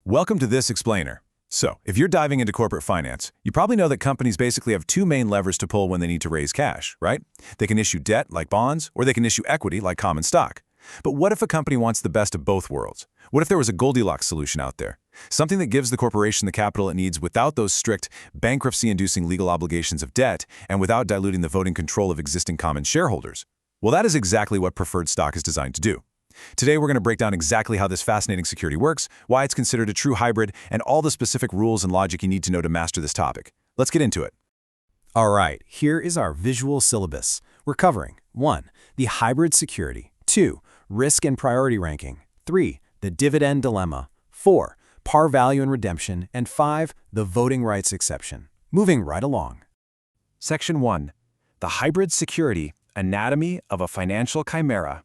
Welcome to This Explainer. So, if you're diving into corporate finance, you probably know that companies basically have two main levers to pull when they need to raise cash, right? They can issue debt, like bonds, or they can issue equity, like common stock. But what if a company wants the best of both worlds? What if there was a Goldilocks solution out there? Something that gives the corporation the capital it needs without those strict, bankruptcy-inducing legal obligations of debt and without diluting the voting control of existing common shareholders? Well, that is exactly what preferred stock is designed to do. Today, we're going to break down exactly how this fascinating security works, why it's considered a true hybrid, and all the specific rules and logic you need to know to master this topic. Let's get into it. All right, here is our visual syllabus. We're covering 1. The hybrid security, 2. Risk and priority ranking, 3. The dividend dilemma, 4. Par value and redemption, and 5. The voting rights exception. Moving right along. Section 1. The hybrid security, anatomy of a financial chimera.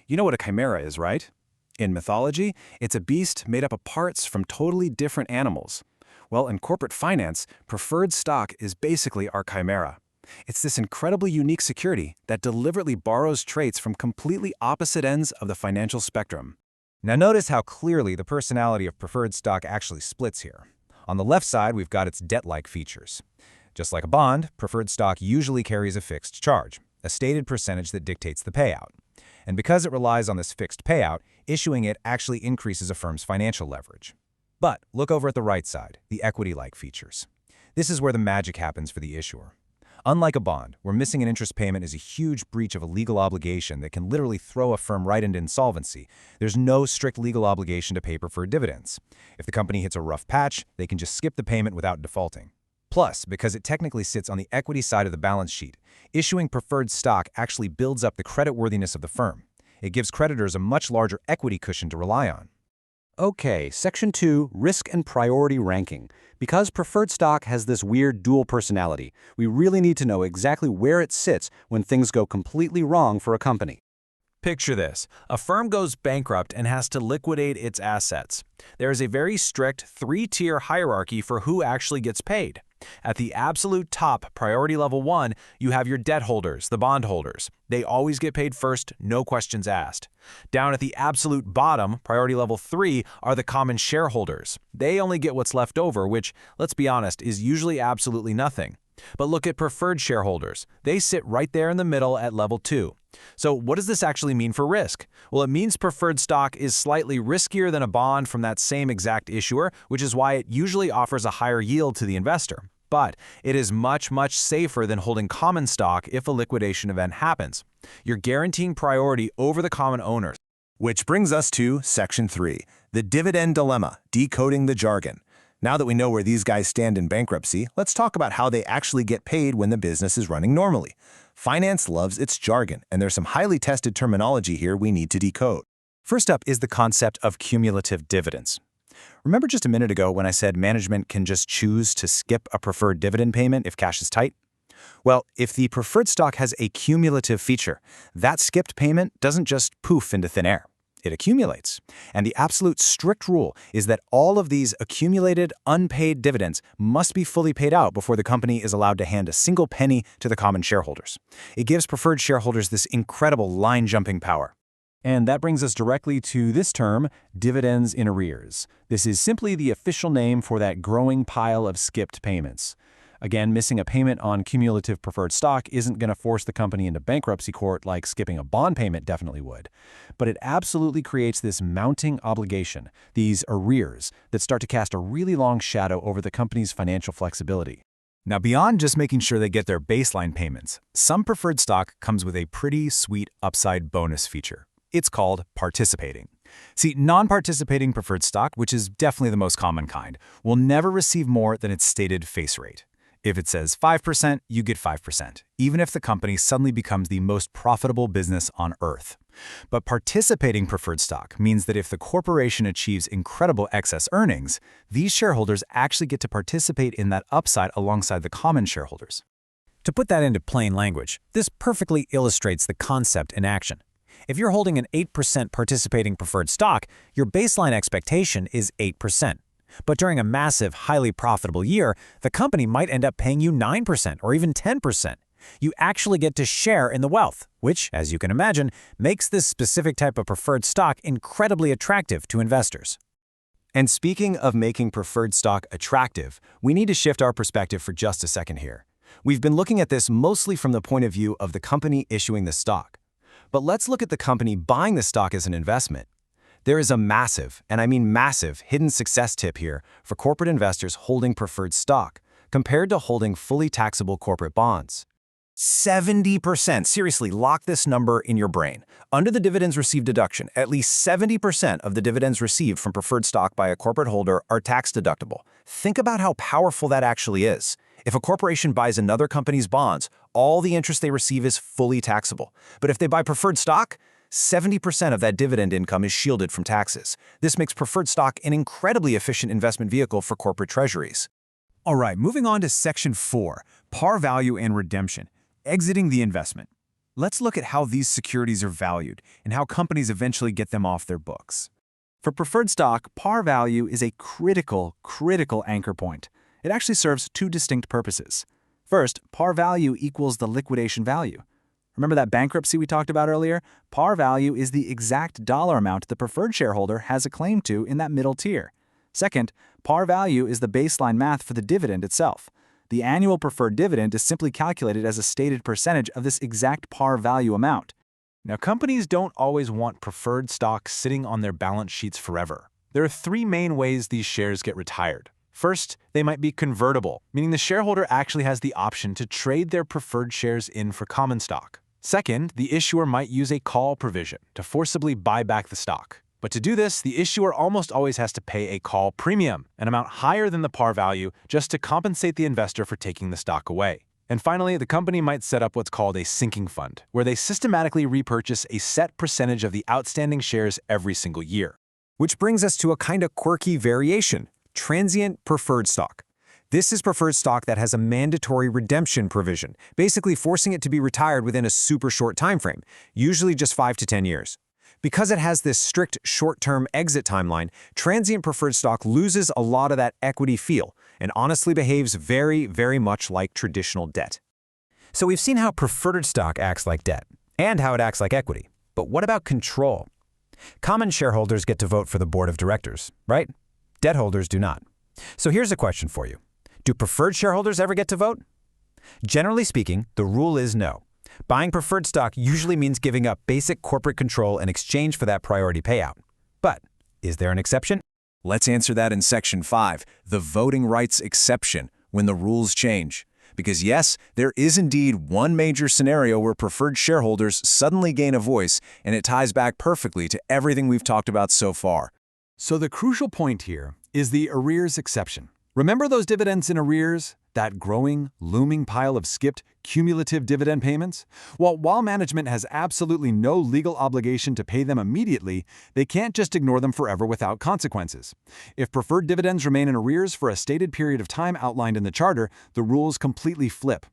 You know what a chimera is, right? In mythology, it's a beast made up of parts from totally different animals. Well, in corporate finance, preferred stock is basically our chimera. It's this incredibly unique security that deliberately borrows traits from completely opposite ends of the financial spectrum. Now notice how clearly the personality of preferred stock actually splits here. On the left side, we've got its debt-like features. Just like a bond, preferred stock usually carries a fixed charge, a stated percentage that dictates the payout. And because it relies on this fixed payout, issuing it actually increases a firm's financial leverage. But look over at the right side, the equity-like features. This is where the magic happens for the issuer. Unlike a bond, where missing an interest payment is a huge breach of a legal obligation that can literally throw a firm right into insolvency, there's no strict legal obligation to pay preferred dividends. If the company hits a rough patch, they can just skip the payment without defaulting. Plus, because it technically sits on the equity side of the balance sheet, issuing preferred stock actually builds up the creditworthiness of the firm. It gives creditors a much larger equity cushion to rely on. Okay, Section 2, Risk and Priority Ranking. Because preferred stock has this weird dual personality, we really need to know exactly where it sits when things go completely wrong for a company. Picture this. A firm goes bankrupt and has to liquidate its assets. There is a very strict three-tier hierarchy for who actually gets paid. At the absolute top, priority level 1, you have your debt holders, the bondholders. They always get paid first, no questions asked. Down at the absolute bottom, priority level 3, are the common shareholders. They only get what's left over, which, let's be honest, is usually absolutely nothing. But look at preferred shareholders. They sit right there in the middle at level 2. So what does this actually mean for risk? Well, it means preferred stock is slightly riskier than a bond from that same exact issuer, which is why it usually offers a higher yield to the investor. But it is much, much safer than holding common stock if a liquidation event happens. You're guaranteeing priority over the common owners. Which brings us to Section 3, the dividend dilemma, decoding the jargon. Now that we know where these guys stand in bankruptcy, let's talk about how they actually get paid when the business is running normally. Finance loves its jargon, and there's some highly tested terminology here we need to decode. First up is the concept of cumulative dividends. Remember just a minute ago when I said management can just choose to skip a preferred dividend payment if cash is tight? Well, if the preferred stock has a cumulative feature, that skipped payment doesn't just poof into thin air. It accumulates. And the absolute strict rule is that all of these accumulated, unpaid dividends must be fully paid out before the company is allowed to hand a single penny to the common shareholders. It gives preferred shareholders this incredible line-jumping power. And that brings us directly to this term, dividends in arrears. This is simply the official name for that growing pile of skipped payments. Again, missing a payment on cumulative preferred stock isn't going to force the company into bankruptcy court like skipping a bond payment definitely would. But it absolutely creates this mounting obligation, these arrears, that start to cast a really long shadow over the company's financial flexibility. Now, beyond just making sure they get their baseline payments, some preferred stock comes with a pretty sweet upside bonus feature. It's called participating. See, non-participating preferred stock, which is definitely the most common kind, will never receive more than its stated face rate. If it says 5%, you get 5%, even if the company suddenly becomes the most profitable business on earth. But participating preferred stock means that if the corporation achieves incredible excess earnings, these shareholders actually get to participate in that upside alongside the common shareholders. To put that into plain language, this perfectly illustrates the concept in action. If you're holding an 8% participating preferred stock, your baseline expectation is 8%. But during a massive, highly profitable year, the company might end up paying you 9% or even 10%. You actually get to share in the wealth, which, as you can imagine, makes this specific type of preferred stock incredibly attractive to investors. And speaking of making preferred stock attractive, we need to shift our perspective for just a second here. We've been looking at this mostly from the point of view of the company issuing the stock. But let's look at the company buying the stock as an investment. There is a massive, and I mean massive, hidden success tip here for corporate investors holding preferred stock compared to holding fully taxable corporate bonds. 70%. Seriously, lock this number in your brain. Under the dividends received deduction, at least 70% of the dividends received from preferred stock by a corporate holder are tax deductible. Think about how powerful that actually is. If a corporation buys another company's bonds, all the interest they receive is fully taxable. But if they buy preferred stock, 70% of that dividend income is shielded from taxes. This makes preferred stock an incredibly efficient investment vehicle for corporate treasuries. All right, moving on to Section 4, par value and redemption. Exiting the investment. Let's look at how these securities are valued and how companies eventually get them off their books. For preferred stock, par value is a critical anchor point. It actually serves two distinct purposes. First, par value equals the liquidation value. Remember that bankruptcy we talked about earlier? Par value is the exact dollar amount the preferred shareholder has a claim to in that middle tier. Second, par value is the baseline math for the dividend itself. The annual preferred dividend is simply calculated as a stated percentage of this exact par value amount. Now, companies don't always want preferred stock sitting on their balance sheets forever. There are three main ways these shares get retired. First, they might be convertible, meaning the shareholder actually has the option to trade their preferred shares in for common stock. Second, the issuer might use a call provision to forcibly buy back the stock. But to do this, the issuer almost always has to pay a call premium, an amount higher than the par value, just to compensate the investor for taking the stock away. And finally, the company might set up what's called a sinking fund, where they systematically repurchase a set percentage of the outstanding shares every single year. Which brings us to a kind of quirky variation, transient preferred stock. This is preferred stock that has a mandatory redemption provision, basically forcing it to be retired within a super short time frame, usually just 5 to 10 years. Because it has this strict short-term exit timeline, transient preferred stock loses a lot of that equity feel and honestly behaves very much like traditional debt. So we've seen how preferred stock acts like debt and how it acts like equity. But what about control? Common shareholders get to vote for the board of directors, right? Debt holders do not. So here's a question for you. Do preferred shareholders ever get to vote? Generally speaking, the rule is no. Buying preferred stock usually means giving up basic corporate control in exchange for that priority payout. But is there an exception? Let's answer that in Section 5, the voting rights exception, when the rules change. Because yes, there is indeed one major scenario where preferred shareholders suddenly gain a voice, and it ties back perfectly to everything we've talked about so far. So the crucial point here is the arrears exception. Remember those dividends in arrears? That growing, looming pile of skipped, cumulative dividend payments? Well, while management has absolutely no legal obligation to pay them immediately, they can't just ignore them forever without consequences. If preferred dividends remain in arrears for a stated period of time outlined in the charter, the rules completely flip.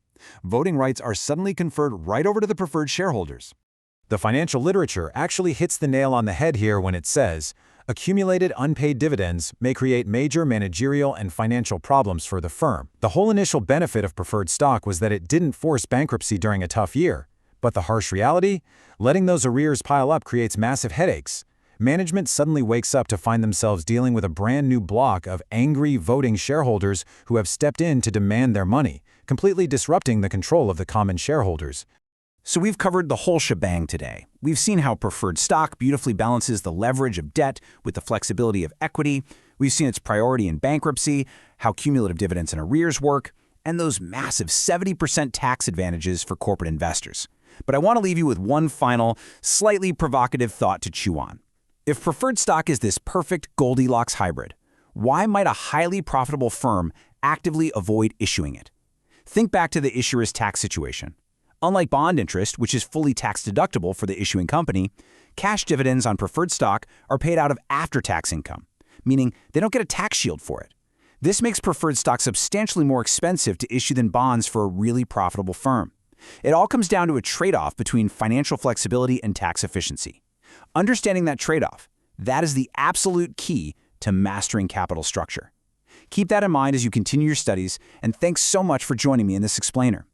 Voting rights are suddenly conferred right over to the preferred shareholders. The financial literature actually hits the nail on the head here when it says, accumulated unpaid dividends may create major managerial and financial problems for the firm. The whole initial benefit of preferred stock was that it didn't force bankruptcy during a tough year. But the harsh reality? Letting those arrears pile up creates massive headaches. Management suddenly wakes up to find themselves dealing with a brand new block of angry voting shareholders who have stepped in to demand their money, completely disrupting the control of the common shareholders. So we've covered the whole shebang today. We've seen how preferred stock beautifully balances the leverage of debt with the flexibility of equity. We've seen its priority in bankruptcy, how cumulative dividends and arrears work, and those massive 70% tax advantages for corporate investors. But I want to leave you with one final, slightly provocative thought to chew on. If preferred stock is this perfect Goldilocks hybrid, why might a highly profitable firm actively avoid issuing it? Think back to the issuer's tax situation. Unlike bond interest, which is fully tax-deductible for the issuing company, cash dividends on preferred stock are paid out of after-tax income, meaning they don't get a tax shield for it. This makes preferred stock substantially more expensive to issue than bonds for a really profitable firm. It all comes down to a trade-off between financial flexibility and tax efficiency. Understanding that trade-off, that is the absolute key to mastering capital structure. Keep that in mind as you continue your studies, and thanks so much for joining me in this explainer.